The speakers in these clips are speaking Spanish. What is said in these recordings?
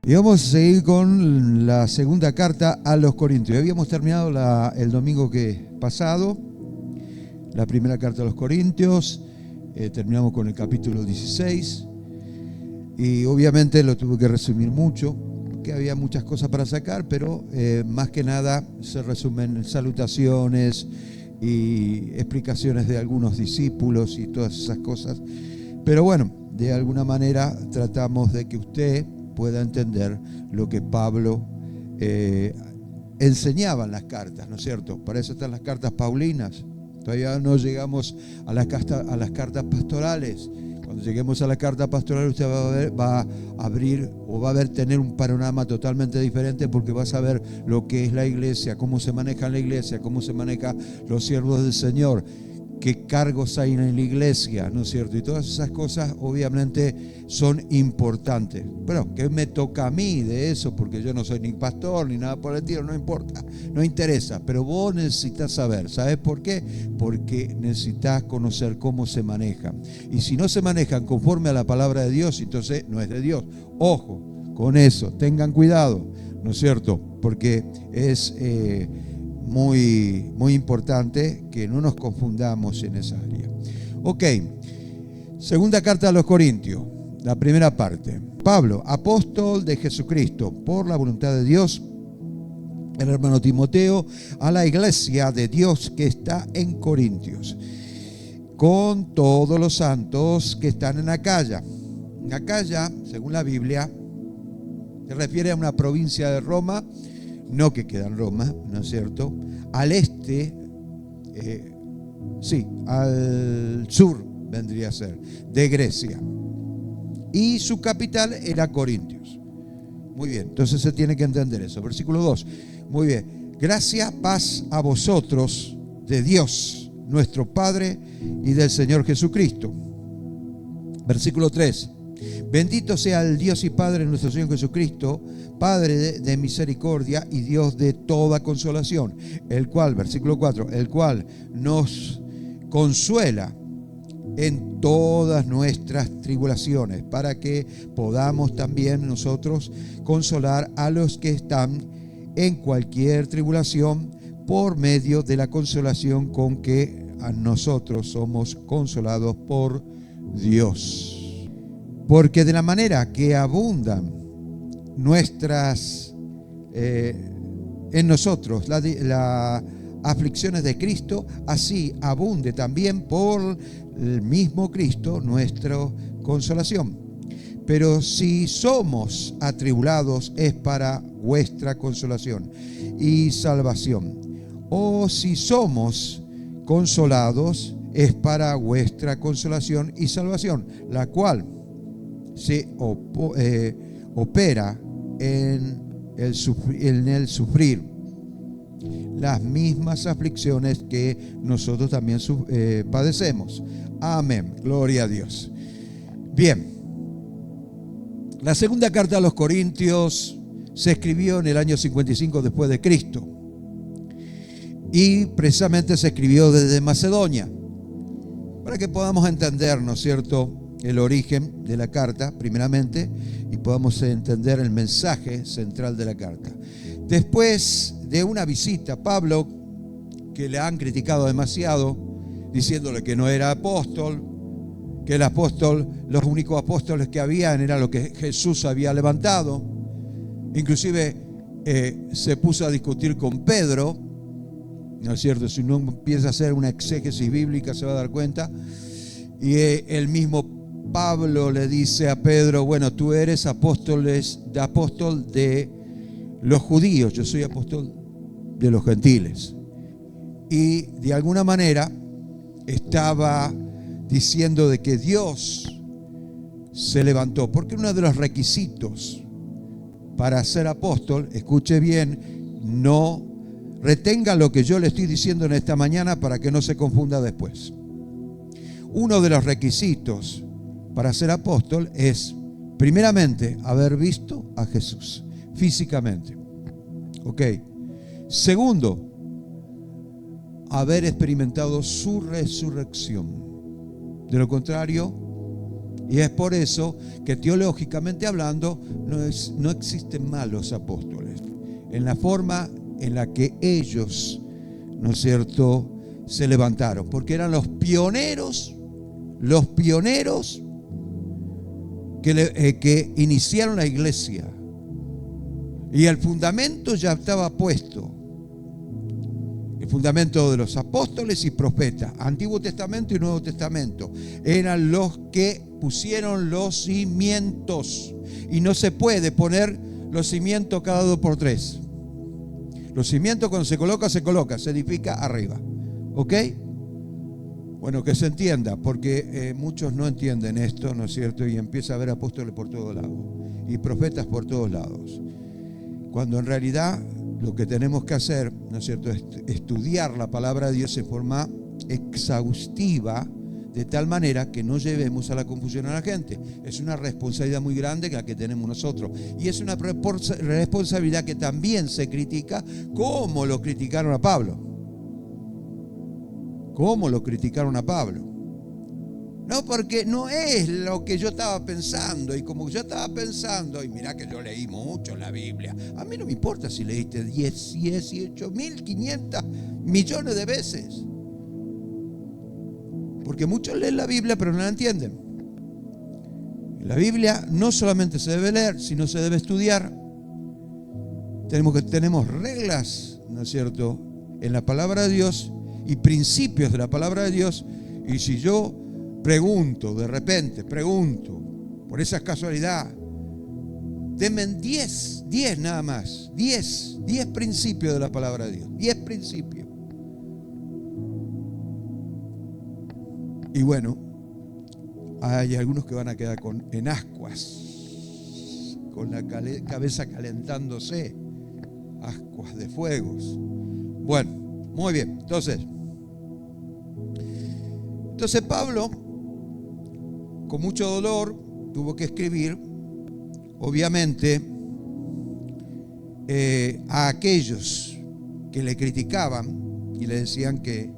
Y vamos a seguir con la segunda carta a los Corintios. Habíamos terminado el domingo pasado, la primera carta a los Corintios. Terminamos con el capítulo 16. Y obviamente lo tuve que resumir mucho, porque había muchas cosas para sacar, pero más que nada se resumen salutaciones y explicaciones de algunos discípulos y todas esas cosas. Pero bueno, de alguna manera tratamos de que usted pueda entender lo que Pablo enseñaba en las cartas, ¿no es cierto? Para eso están las cartas paulinas. Todavía no llegamos a las cartas pastorales. Cuando lleguemos a la carta pastoral, usted va a abrir o va a tener un panorama totalmente diferente, porque va a saber lo que es la iglesia, cómo se maneja la iglesia, cómo se manejan los siervos del Señor, qué cargos hay en la iglesia, ¿no es cierto? Y todas esas cosas obviamente son importantes. Pero ¿qué me toca a mí de eso? Porque yo no soy ni pastor ni nada por el estilo, no importa, no interesa. Pero vos necesitas saber. ¿Sabes por qué? Porque necesitas conocer cómo se manejan. Y si no se manejan conforme a la palabra de Dios, entonces no es de Dios. Ojo con eso, tengan cuidado, ¿no es cierto? Porque es muy, muy importante que no nos confundamos en esa área. Ok, segunda carta a los Corintios, la primera parte. Pablo, apóstol de Jesucristo, por la voluntad de Dios, el hermano Timoteo, a la iglesia de Dios que está en Corintios, con todos los santos que están en Acaya. Acaya, según la Biblia, se refiere a una provincia de Roma, no que queda en Roma, ¿no es cierto? Al este, al sur vendría a ser, de Grecia. Y su capital era Corintios. Muy bien, entonces se tiene que entender eso. Versículo 2. Muy bien. Gracia, paz a vosotros de Dios, nuestro Padre, y del Señor Jesucristo. Versículo 3. Bendito sea el Dios y Padre de nuestro Señor Jesucristo, Padre de misericordia y Dios de toda consolación, el cual, versículo 4, el cual nos consuela en todas nuestras tribulaciones, para que podamos también nosotros consolar a los que están en cualquier tribulación, por medio de la consolación con que a nosotros somos consolados por Dios. Porque de la manera que abundan en nosotros las aflicciones de Cristo, así abunde también por el mismo Cristo nuestra consolación. Pero si somos atribulados, es para vuestra consolación y salvación. O si somos consolados, es para vuestra consolación y salvación, la cual se opera en el sufrir las mismas aflicciones que nosotros también padecemos. Amén, gloria a Dios. Bien, la segunda carta a los Corintios se escribió en el año 55 después de Cristo, y precisamente se escribió desde Macedonia, para que podamos entender, ¿no es cierto?, el origen de la carta, primeramente, y podamos entender el mensaje central de la carta. Después de una visita, Pablo, que le han criticado demasiado, diciéndole que no era apóstol, que el apóstol, los únicos apóstoles que habían era lo que Jesús había levantado. Inclusive se puso a discutir con Pedro, ¿no es cierto? Si uno empieza a hacer una exégesis bíblica se va a dar cuenta. Y el mismo Pablo le dice a Pedro: bueno, tú eres apóstol de los judíos, yo soy apóstol de los gentiles. Y de alguna manera estaba diciendo de que Dios se levantó, porque uno de los requisitos para ser apóstol, escuche bien, no retenga lo que yo le estoy diciendo en esta mañana para que no se confunda después. Uno de los requisitos para ser apóstol es, primeramente, haber visto a Jesús físicamente. Ok. Segundo, haber experimentado su resurrección. De lo contrario, Y es por eso que teológicamente hablando no existen malos apóstoles. En la forma en la que ellos, ¿no es cierto?, se levantaron. Porque eran los pioneros que iniciaron la iglesia. Y el fundamento ya estaba puesto. El fundamento de los apóstoles y profetas, Antiguo Testamento y Nuevo Testamento, eran los que pusieron los cimientos. Y no se puede poner los cimientos cada 2 por 3. Los cimientos cuando se coloca, se edifica arriba. ¿Ok? Bueno, que se entienda, porque muchos no entienden esto, ¿no es cierto? Y empieza a haber apóstoles por todos lados y profetas por todos lados. Cuando en realidad lo que tenemos que hacer, ¿no es cierto?, es estudiar la palabra de Dios en forma exhaustiva, de tal manera que no llevemos a la confusión a la gente. Es una responsabilidad muy grande la que tenemos nosotros. Y es una responsabilidad que también se critica, como lo criticaron a Pablo. ¿Cómo lo criticaron a Pablo? No, porque no es lo que yo estaba pensando. Y como yo estaba pensando, y mirá que yo leí mucho la Biblia. A mí no me importa si leíste 18.500 millones de veces. Porque muchos leen la Biblia pero no la entienden. La Biblia no solamente se debe leer, sino se debe estudiar. Tenemos reglas, ¿no es cierto?, en la palabra de Dios y principios de la palabra de Dios. Y si yo de repente pregunto, por esa casualidad, denme 10 nada más, 10 principios de la palabra de Dios, 10 principios. Y bueno, hay algunos que van a quedar en ascuas, con la cabeza calentándose, ascuas de fuegos. Bueno, muy bien, entonces Pablo, con mucho dolor, tuvo que escribir, obviamente, a aquellos que le criticaban y le decían que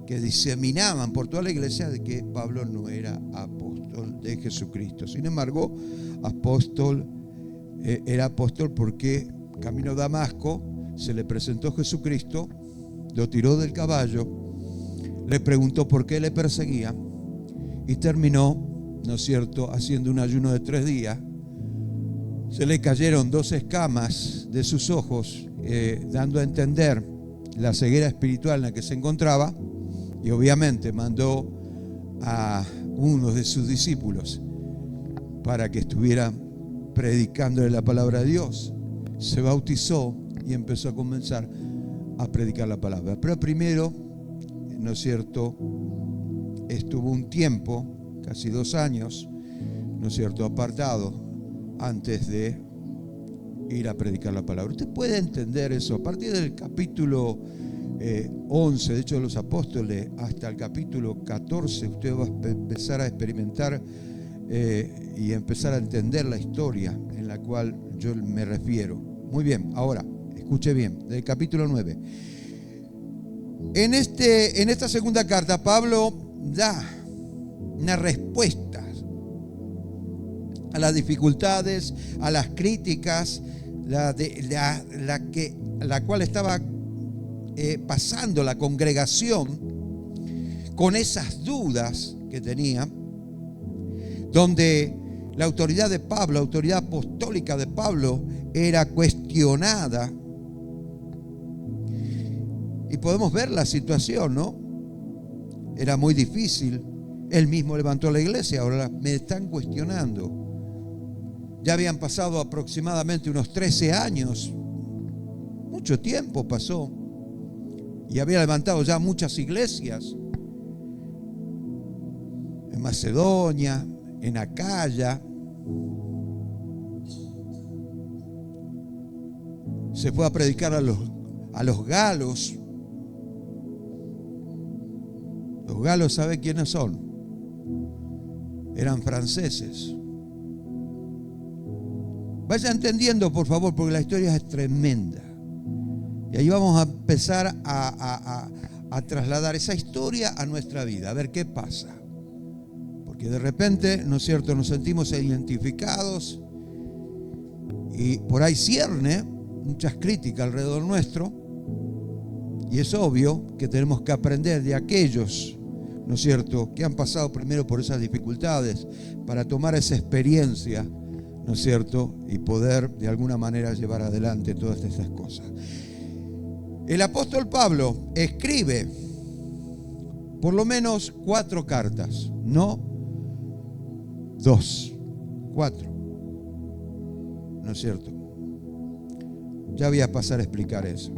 diseminaban por toda la iglesia de que Pablo no era apóstol de Jesucristo. Sin embargo, era apóstol porque camino a Damasco se le presentó Jesucristo, lo tiró del caballo, le preguntó por qué le perseguía y terminó, ¿no es cierto?, haciendo un ayuno de 3 días. Se le cayeron 2 escamas de sus ojos, dando a entender la ceguera espiritual en la que se encontraba, y obviamente mandó a uno de sus discípulos para que estuviera predicándole la palabra de Dios. Se bautizó y empezó a comenzar a predicar la palabra. Pero primero, ¿no es cierto?, estuvo un tiempo, casi 2 años, ¿no es cierto?, apartado antes de ir a predicar la palabra. Usted puede entender eso. A partir del capítulo 11, de hecho, de los apóstoles, hasta el capítulo 14, usted va a empezar a experimentar y empezar a entender la historia en la cual yo me refiero. Muy bien, ahora, escuche bien, del capítulo 9. En esta segunda carta, Pablo da una respuesta a las dificultades, a las críticas, la cual estaba pasando la congregación con esas dudas que tenía, donde la autoridad de Pablo, la autoridad apostólica de Pablo, era cuestionada. Y podemos ver la situación, ¿no? Era muy difícil. Él mismo levantó la iglesia, ahora me están cuestionando. Ya habían pasado aproximadamente unos 13 años. Mucho tiempo pasó. Y había levantado ya muchas iglesias. En Macedonia, en Acaya. Se fue a predicar a los galos. Los galos, ¿sabe quiénes son? Eran franceses. Vaya entendiendo, por favor, porque la historia es tremenda. Y ahí vamos a empezar a trasladar esa historia a nuestra vida, a ver qué pasa. Porque de repente, ¿no es cierto?, nos sentimos identificados y por ahí cierne muchas críticas alrededor nuestro, y es obvio que tenemos que aprender de aquellos, ¿no es cierto?, que han pasado primero por esas dificultades para tomar esa experiencia, ¿no es cierto?, y poder de alguna manera llevar adelante todas estas cosas. El apóstol Pablo escribe por lo menos 4 cartas, no 2, 4, ¿no es cierto? Ya voy a pasar a explicar eso.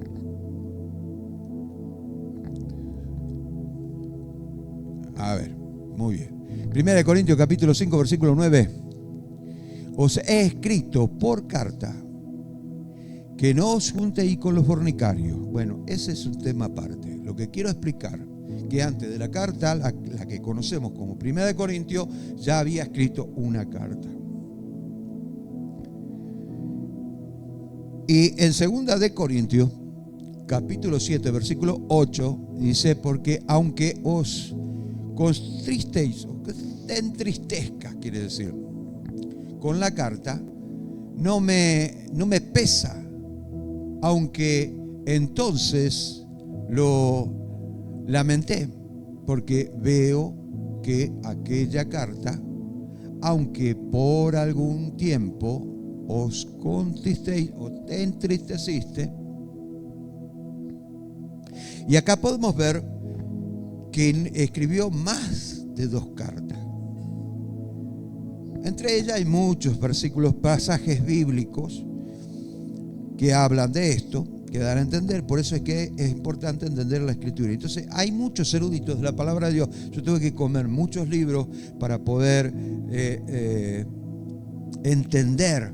A ver, muy bien. 1 Corintios capítulo 5, versículo 9. Os he escrito por carta que no os juntéis con los fornicarios. Bueno, ese es un tema aparte. Lo que quiero explicar, que antes de la carta, la que conocemos como 1 Corintios, ya había escrito una carta. Y en 2 Corintios, capítulo 7, versículo 8, dice, porque aunque os contristéis, o que te entristezcas, quiere decir, con la carta, no me pesa, aunque entonces lo lamenté, porque veo que aquella carta, aunque por algún tiempo os contristeis o te entristeciste, y acá podemos ver que escribió más de 2 cartas. Entre ellas hay muchos versículos, pasajes bíblicos que hablan de esto, que dan a entender. Por eso es que es importante entender la Escritura. Entonces, hay muchos eruditos de la palabra de Dios. Yo tuve que comer muchos libros para poder entender,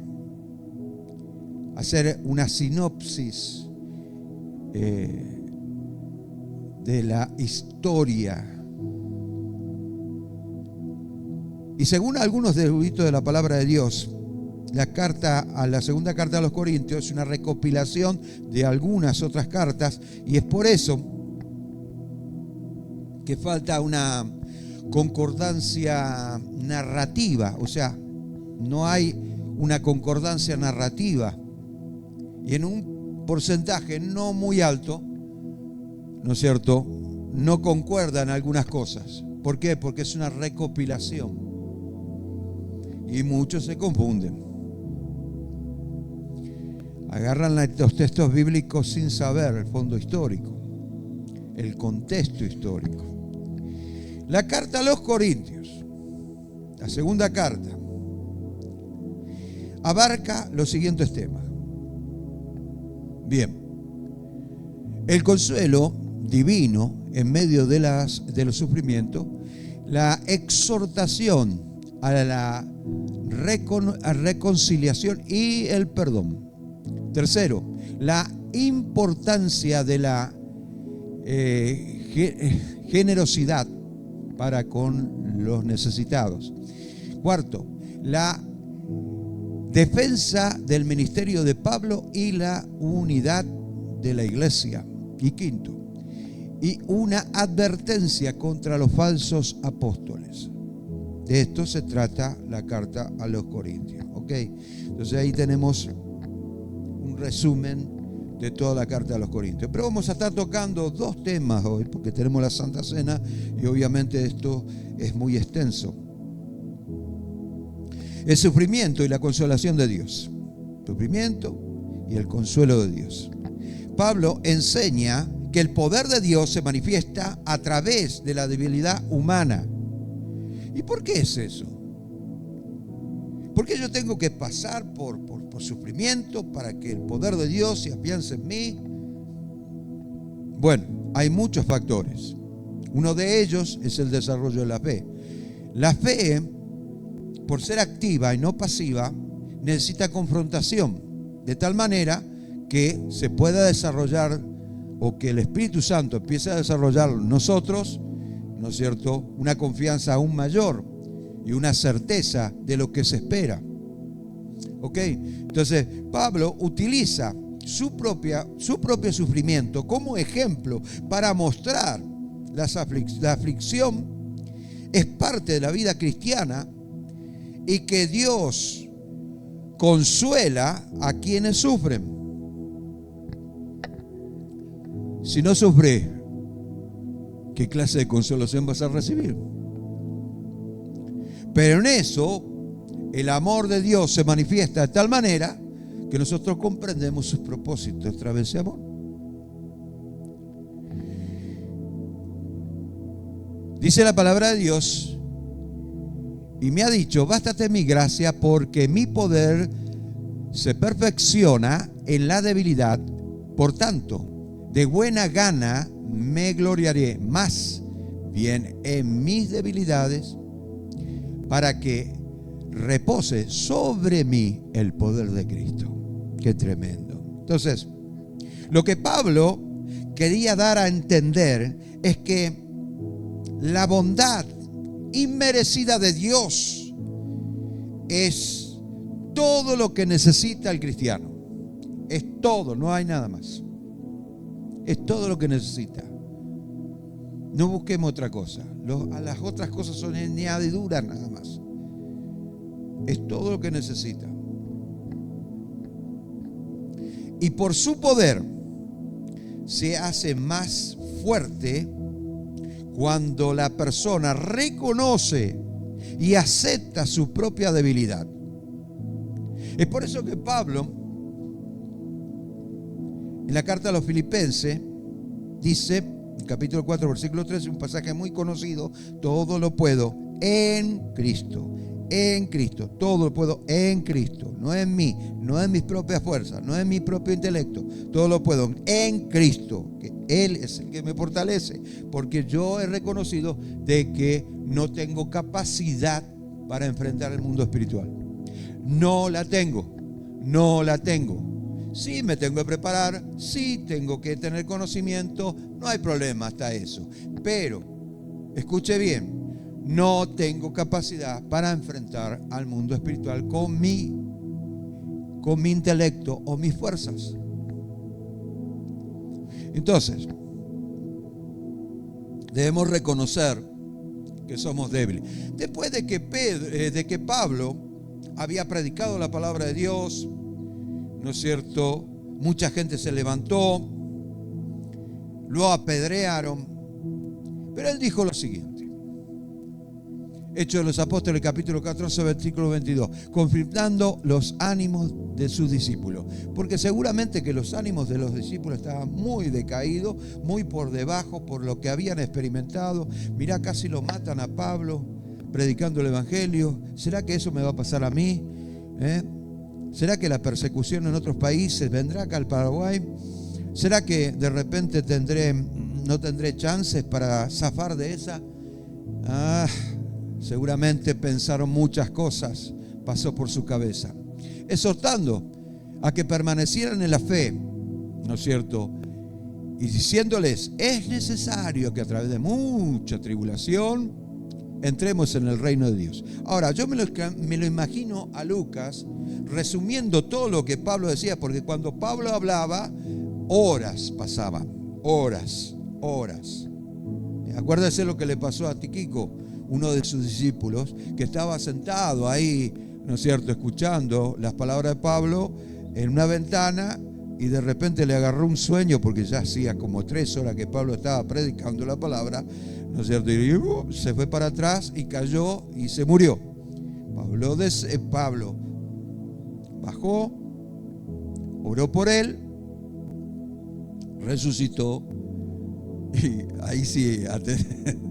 hacer una sinopsis de la historia. Y según algunos eruditos de la palabra de Dios, la segunda carta a los Corintios es una recopilación de algunas otras cartas, y es por eso que falta una concordancia narrativa. O sea, no hay una concordancia narrativa, y en un porcentaje no muy alto, ¿no es cierto?, no concuerdan algunas cosas. ¿Por qué? Porque es una recopilación y muchos se confunden. Agarran los textos bíblicos sin saber el fondo histórico, el contexto histórico. La carta a los Corintios, la segunda carta, abarca los siguientes temas. Bien, el consuelo divino en medio de los sufrimientos, la exhortación a la reconciliación y el perdón. Tercero, la importancia de la generosidad para con los necesitados. Cuarto, la defensa del ministerio de Pablo y la unidad de la iglesia. Y quinto, y una advertencia contra los falsos apóstoles. De esto se trata la carta a los Corintios. ¿Ok? Entonces ahí tenemos un resumen de toda la carta a los Corintios. Pero vamos a estar tocando 2 temas hoy, porque tenemos la Santa Cena y obviamente esto es muy extenso. El sufrimiento y la consolación de Dios. Sufrimiento y el consuelo de Dios. Pablo enseña que el poder de Dios se manifiesta a través de la debilidad humana. ¿Y por qué es eso? ¿Por qué yo tengo que pasar por sufrimiento para que el poder de Dios se afiance en mí? Bueno, hay muchos factores. Uno de ellos es el desarrollo de la fe. La fe, por ser activa y no pasiva, necesita confrontación, de tal manera que se pueda desarrollar, o que el Espíritu Santo empiece a desarrollar en nosotros, ¿no es cierto?, una confianza aún mayor y una certeza de lo que se espera. ¿Ok? Entonces, Pablo utiliza su propio sufrimiento como ejemplo para mostrar la aflicción es parte de la vida cristiana y que Dios consuela a quienes sufren. Si no sufres, ¿qué clase de consolación vas a recibir? Pero en eso, el amor de Dios se manifiesta de tal manera que nosotros comprendemos sus propósitos a través de ese amor. Dice la palabra de Dios, y me ha dicho, bástate mi gracia, porque mi poder se perfecciona en la debilidad. Por tanto, de buena gana me gloriaré más bien en mis debilidades, para que repose sobre mí el poder de Cristo. Qué tremendo. Entonces, lo que Pablo quería dar a entender es que la bondad inmerecida de Dios es todo lo que necesita el cristiano. Es todo, no hay nada más. Es todo lo que necesita. No busquemos otra cosa. A las otras cosas son añadiduras nada más. Es todo lo que necesita. Y por su poder se hace más fuerte cuando la persona reconoce y acepta su propia debilidad. Es por eso que Pablo, en la carta a los Filipenses, dice, en capítulo 4, versículo 13, un pasaje muy conocido: todo lo puedo en Cristo. En Cristo, todo lo puedo en Cristo, no en mí, no en mis propias fuerzas, no en mi propio intelecto, todo lo puedo en Cristo, que Él es el que me fortalece, porque yo he reconocido de que no tengo capacidad para enfrentar el mundo espiritual. No la tengo. Sí me tengo que preparar, sí tengo que tener conocimiento, no hay problema hasta eso, pero escuche bien, no tengo capacidad para enfrentar al mundo espiritual con mi intelecto o mis fuerzas. Entonces, debemos reconocer que somos débiles. Después de que Pablo había predicado la palabra de Dios, ¿no es cierto? Mucha gente se levantó, lo apedrearon, pero él dijo lo siguiente. Hechos de los Apóstoles, capítulo 14, versículo 22, confirmando los ánimos de sus discípulos, porque seguramente que los ánimos de los discípulos estaban muy decaídos, muy por debajo por lo que habían experimentado. Mirá, casi lo matan a Pablo predicando el evangelio. ¿Será que eso me va a pasar a mí? ¿Será que la persecución en otros países vendrá acá al Paraguay? ¿Será que de repente no tendré chances para zafar de esa? Seguramente pensaron muchas cosas, pasó por su cabeza, exhortando a que permanecieran en la fe, ¿no es cierto? Y diciéndoles, es necesario que a través de mucha tribulación entremos en el reino de Dios. Ahora, yo me lo imagino a Lucas resumiendo todo lo que Pablo decía, porque cuando Pablo hablaba, horas pasaban, horas. Acuérdese lo que le pasó a Tíquico, uno de sus discípulos, que estaba sentado ahí, ¿no es cierto?, escuchando las palabras de Pablo en una ventana, y de repente le agarró un sueño, porque ya hacía como 3 horas que Pablo estaba predicando la palabra, ¿no es cierto?, y se fue para atrás y cayó y se murió. Pablo bajó, oró por él, resucitó, y ahí sí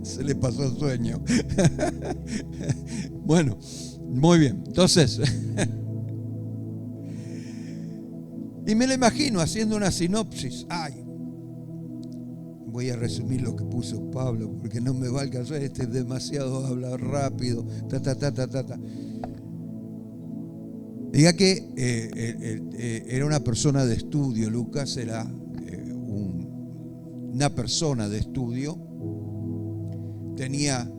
se le pasó el sueño. Bueno, muy bien. Entonces, y me lo imagino haciendo una sinopsis. Voy a resumir lo que puso Pablo, porque no me va a alcanzar, es demasiado hablar rápido. Diga que era una persona de estudio. Lucas era una persona de estudio, tenía,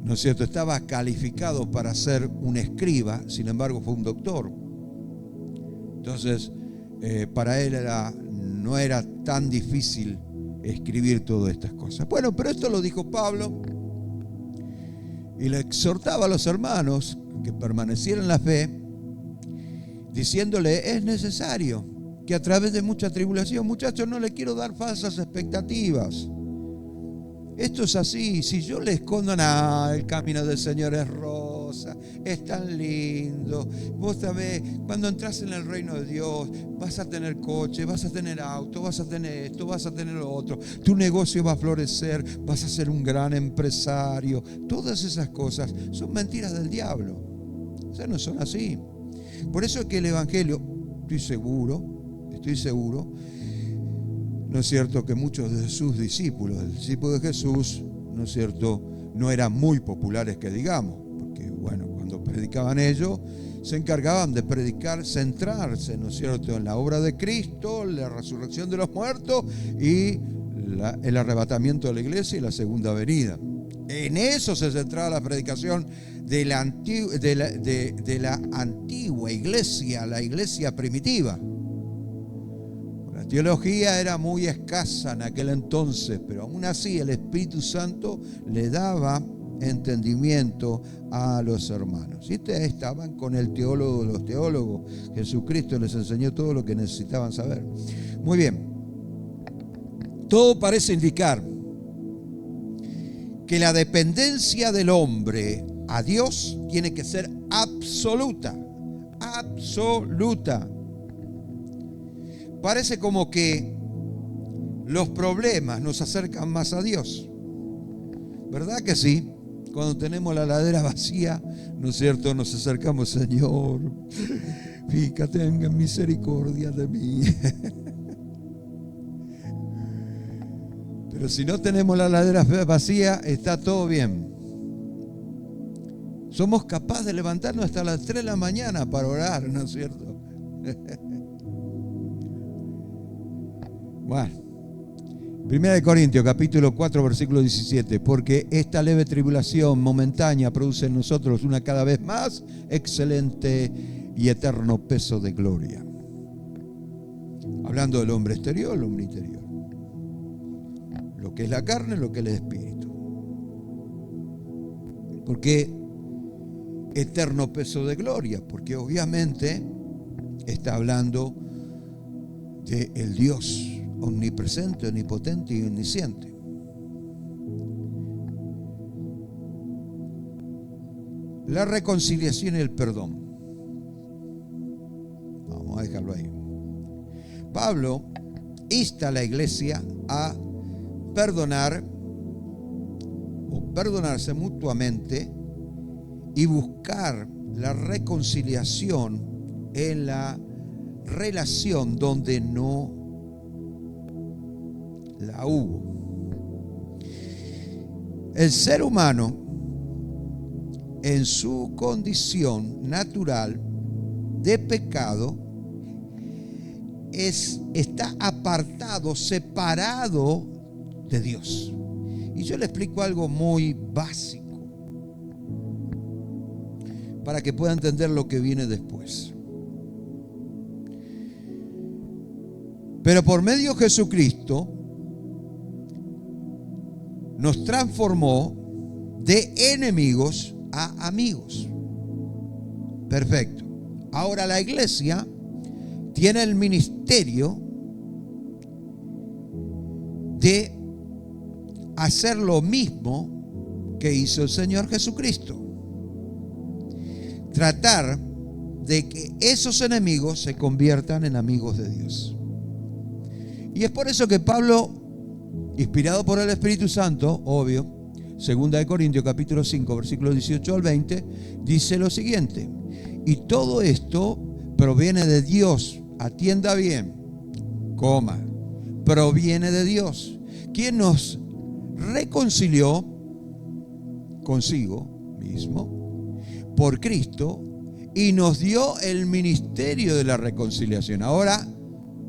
¿no es cierto?, estaba calificado para ser un escriba, sin embargo fue un doctor. Entonces, para él no era tan difícil escribir todas estas cosas. Bueno, pero esto lo dijo Pablo, y le exhortaba a los hermanos que permanecieran en la fe, diciéndole: es necesario que a través de mucha tribulación, muchachos, no les quiero dar falsas expectativas. Esto es así. Si yo le escondo, nada, el camino del Señor es rosa, es tan lindo. Vos sabés, cuando entras en el reino de Dios, vas a tener coche, vas a tener auto, vas a tener esto, vas a tener lo otro. Tu negocio va a florecer, vas a ser un gran empresario. Todas esas cosas son mentiras del diablo. O sea, no son así. Por eso es que el Evangelio, estoy seguro, ¿no es cierto?, que muchos de sus discípulos, el discípulo de Jesús, ¿no es cierto?, no eran muy populares que digamos, porque bueno, cuando predicaban ellos, se encargaban de predicar, centrarse, ¿no es cierto?, en la obra de Cristo, la resurrección de los muertos y el arrebatamiento de la iglesia y la segunda venida. En eso se centraba la predicación de la antigua iglesia, la iglesia primitiva. La teología era muy escasa en aquel entonces, pero aún así el Espíritu Santo le daba entendimiento a los hermanos. Y ustedes estaban con el teólogo de los teólogos. Jesucristo les enseñó todo lo que necesitaban saber. Muy bien. Todo parece indicar que la dependencia del hombre a Dios tiene que ser absoluta. Absoluta. Parece como que los problemas nos acercan más a Dios. ¿Verdad que sí? Cuando tenemos la ladera vacía, ¿no es cierto?, nos acercamos: Señor, fíjate, tenga misericordia de mí. Pero si no tenemos la ladera vacía, está todo bien. Somos capaces de levantarnos hasta las 3 de la mañana para orar, ¿no es cierto? Bueno, 1 Corintios capítulo 4 versículo 17, porque esta leve tribulación momentánea produce en nosotros una cada vez más excelente y eterno peso de gloria. Hablando del hombre exterior, el hombre interior. Lo que es la carne, lo que es el espíritu. ¿Por qué eterno peso de gloria? Porque obviamente está hablando del Dios omnipresente, omnipotente y omnisciente. La reconciliación y el perdón. Vamos a dejarlo ahí. Pablo insta a la iglesia a perdonar o perdonarse mutuamente y buscar la reconciliación en la relación donde no la hubo. El ser humano, en su condición natural de pecado, está apartado, separado de Dios. Y yo le explico algo muy básico para que pueda entender lo que viene después. Pero por medio de Jesucristo nos transformó de enemigos a amigos. Perfecto. Ahora la iglesia tiene el ministerio de hacer lo mismo que hizo el Señor Jesucristo. Tratar de que esos enemigos se conviertan en amigos de Dios. Y es por eso que Pablo, inspirado por el Espíritu Santo, obvio, 2 Corintios capítulo 5, versículos 18 al 20, dice lo siguiente: y todo esto proviene de Dios, atienda bien, proviene de Dios, quien nos reconcilió consigo mismo por Cristo y nos dio el ministerio de la reconciliación. Ahora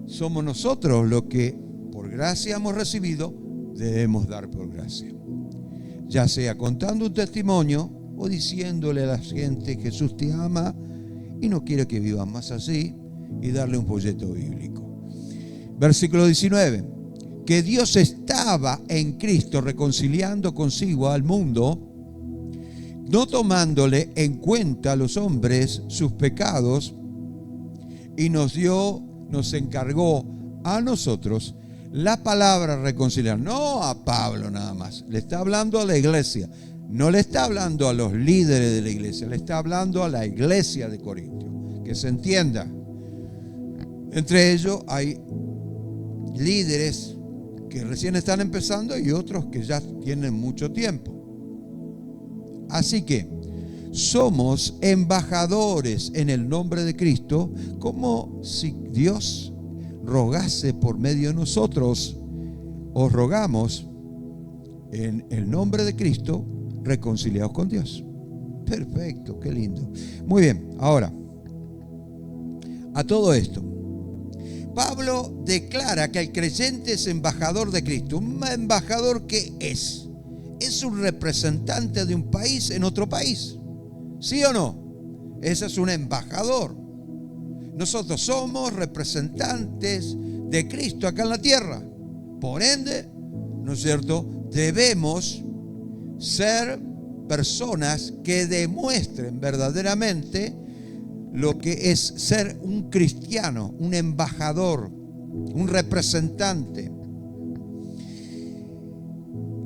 somos nosotros los que por gracia hemos recibido, debemos dar por gracia. Ya sea contando un testimonio o diciéndole a la gente: Jesús te ama y no quiere que vivan más así, y darle un folleto bíblico. Versículo 19: que Dios estaba en Cristo reconciliando consigo al mundo, no tomándole en cuenta a los hombres sus pecados, y nos encargó a nosotros la palabra reconciliar. No a Pablo nada más, le está hablando a la iglesia, no le está hablando a los líderes de la iglesia, le está hablando a la iglesia de Corintio, que se entienda. Entre ellos hay líderes que recién están empezando y otros que ya tienen mucho tiempo. Así que somos embajadores en el nombre de Cristo, como si Dios rogase por medio de nosotros. Os rogamos en el nombre de Cristo, reconciliados con Dios. Perfecto, qué lindo. Muy bien, ahora, a todo esto, Pablo declara que el creyente es embajador de Cristo. ¿Un embajador qué es? Es un representante de un país en otro país. ¿Sí o no? Ese es un embajador. Nosotros somos representantes de Cristo acá en la tierra. Por ende, ¿no es cierto?, debemos ser personas que demuestren verdaderamente lo que es ser un cristiano, un embajador, un representante.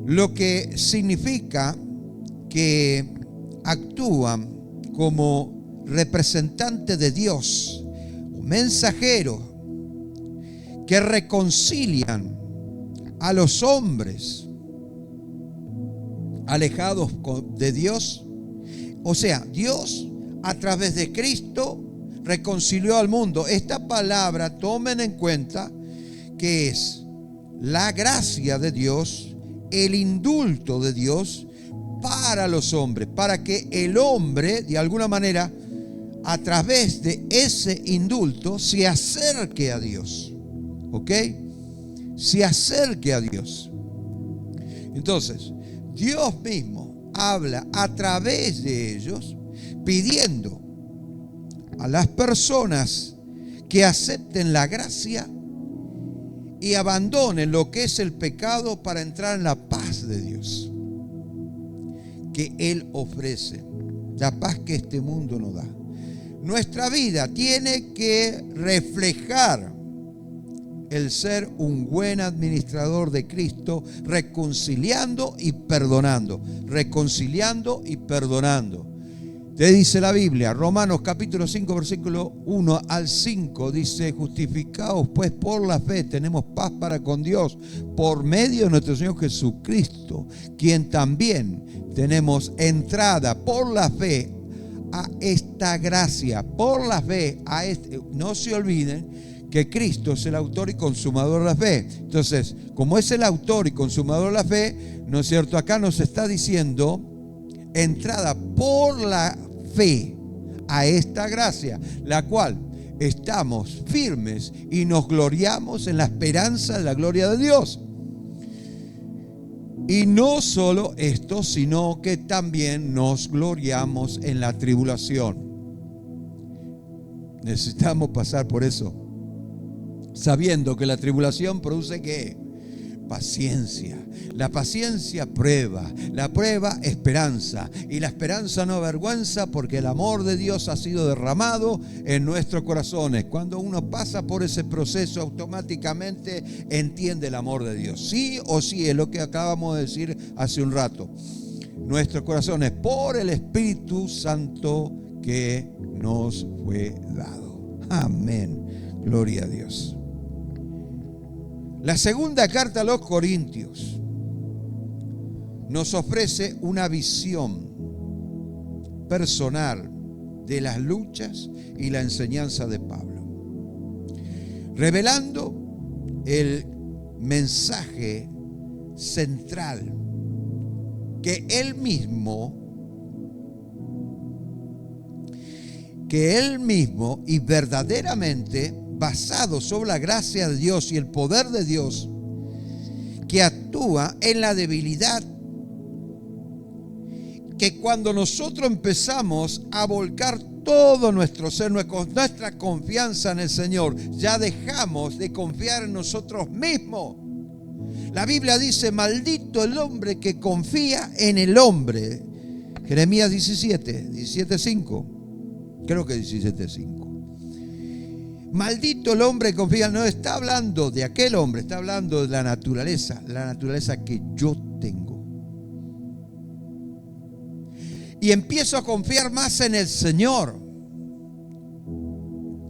Lo que significa que actúan como representantes de Dios, mensajeros que reconcilian a los hombres alejados de Dios. O sea, Dios a través de Cristo reconcilió al mundo. Esta palabra, tomen en cuenta que es la gracia de Dios, el indulto de Dios para los hombres, para que el hombre, de alguna manera, a través de ese indulto, se acerque a Dios. ¿Ok? Se acerque a Dios. Entonces, Dios mismo habla a través de ellos, pidiendo a las personas que acepten la gracia y abandonen lo que es el pecado para entrar en la paz de Dios que Él ofrece, la paz que este mundo no da. Nuestra vida tiene que reflejar el ser un buen administrador de Cristo, reconciliando y perdonando. Reconciliando y perdonando. Te dice la Biblia, Romanos capítulo 5, versículo 1 al 5, dice: justificados pues por la fe, tenemos paz para con Dios, por medio de nuestro Señor Jesucristo, quien también tenemos entrada por la fe a esta gracia, por la fe a este. No se olviden que Cristo es el autor y consumador de la fe. Entonces, como es el autor y consumador de la fe, ¿no es cierto? Acá nos está diciendo entrada por la fe a esta gracia, la cual estamos firmes y nos gloriamos en la esperanza de la gloria de Dios. Y no solo esto, sino que también nos gloriamos en la tribulación. Necesitamos pasar por eso, sabiendo que la tribulación produce ¿qué? Paciencia. La paciencia prueba, la prueba esperanza, y la esperanza no avergüenza, porque el amor de Dios ha sido derramado en nuestros corazones. Cuando uno pasa por ese proceso, automáticamente entiende el amor de Dios. Sí o sí, es lo que acabamos de decir hace un rato. Nuestros corazones, por el Espíritu Santo que nos fue dado. Amén. Gloria a Dios. La segunda carta a los Corintios nos ofrece una visión personal de las luchas y la enseñanza de Pablo, revelando el mensaje central que él mismo y verdaderamente basado sobre la gracia de Dios y el poder de Dios, que actúa en la debilidad, que cuando nosotros empezamos a volcar todo nuestro ser, nuestra confianza en el Señor, ya dejamos de confiar en nosotros mismos. La Biblia dice: maldito el hombre que confía en el hombre. Jeremías 17:5. Creo que 17:5. Maldito el hombre que confía. No está hablando de aquel hombre, está hablando de la naturaleza que yo tengo. Y empiezo a confiar más en el Señor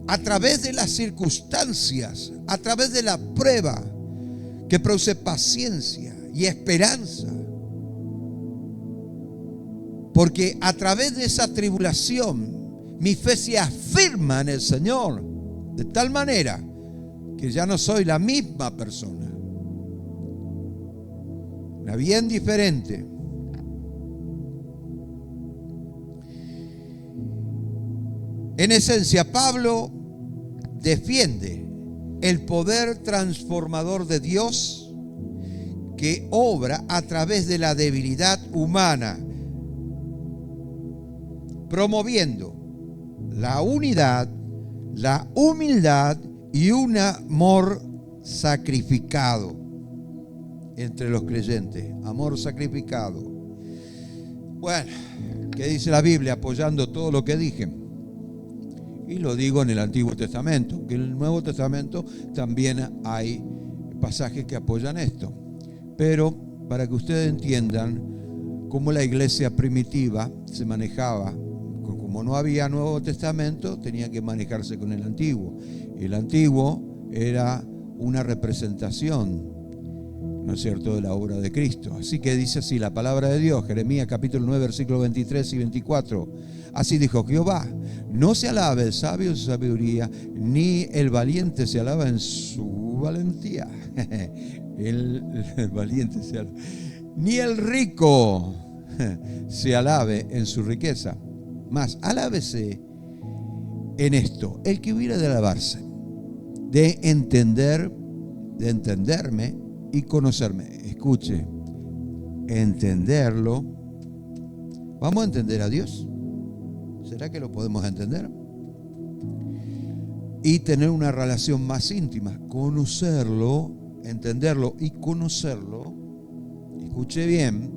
a través de las circunstancias, a través de la prueba que produce paciencia y esperanza. Porque a través de esa tribulación mi fe se afirma en el Señor, de tal manera que ya no soy la misma persona, una bien diferente. En esencia, Pablo defiende el poder transformador de Dios que obra a través de la debilidad humana, promoviendo la unidad, la humildad y un amor sacrificado entre los creyentes. Amor sacrificado. Bueno, ¿qué dice la Biblia apoyando todo lo que dije? Y lo digo en el Antiguo Testamento, que en el Nuevo Testamento también hay pasajes que apoyan esto. Pero para que ustedes entiendan cómo la iglesia primitiva se manejaba, como no había Nuevo Testamento, tenía que manejarse con el Antiguo. El Antiguo era una representación, ¿no es cierto?, de la obra de Cristo. Así que dice así la palabra de Dios, Jeremías capítulo 9, versículos 23 y 24. Así dijo Jehová: no se alabe el sabio en su sabiduría, ni el valiente se alaba en su valentía. el valiente se alaba. Ni el rico se alabe en su riqueza. Mas alábese en esto el que hubiera de alabarse, de entenderme y conocerme. Escuche, entenderlo. ¿Vamos a entender a Dios? ¿Será que lo podemos entender? Y tener una relación más íntima, conocerlo, entenderlo y conocerlo. Escuche bien,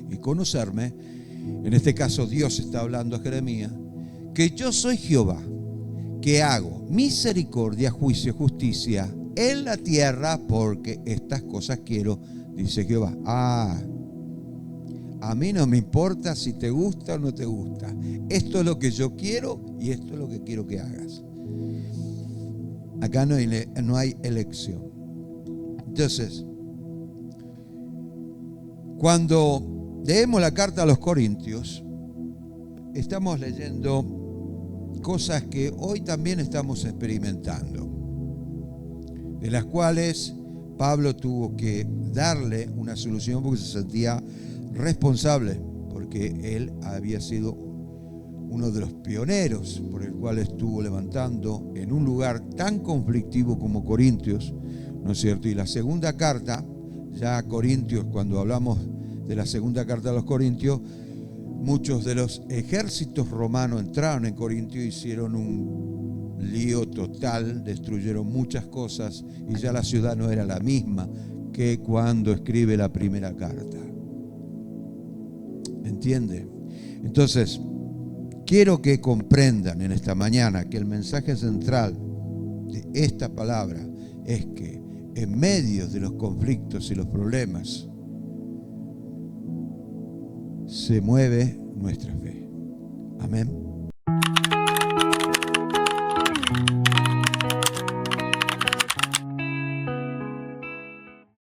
y conocerme. En este caso Dios está hablando a Jeremías, que yo soy Jehová, que hago misericordia, juicio, justicia en la tierra, porque estas cosas quiero, dice Jehová. A mí no me importa si te gusta o no te gusta. Esto es lo que yo quiero y esto es lo que quiero que hagas. Acá no hay elección. Entonces, cuando leemos la carta a los Corintios, estamos leyendo cosas que hoy también estamos experimentando, de las cuales Pablo tuvo que darle una solución porque se sentía responsable, porque él había sido uno de los pioneros por el cual estuvo levantando en un lugar tan conflictivo como Corintios, ¿no es cierto? Y la segunda carta, ya Corintios, cuando hablamos de la segunda carta a los Corintios, muchos de los ejércitos romanos entraron en Corintio, hicieron un lío total, destruyeron muchas cosas y ya la ciudad no era la misma que cuando escribe la primera carta. ¿Entiende? Entonces, quiero que comprendan en esta mañana que el mensaje central de esta palabra es que en medio de los conflictos y los problemas se mueve nuestra fe. Amén.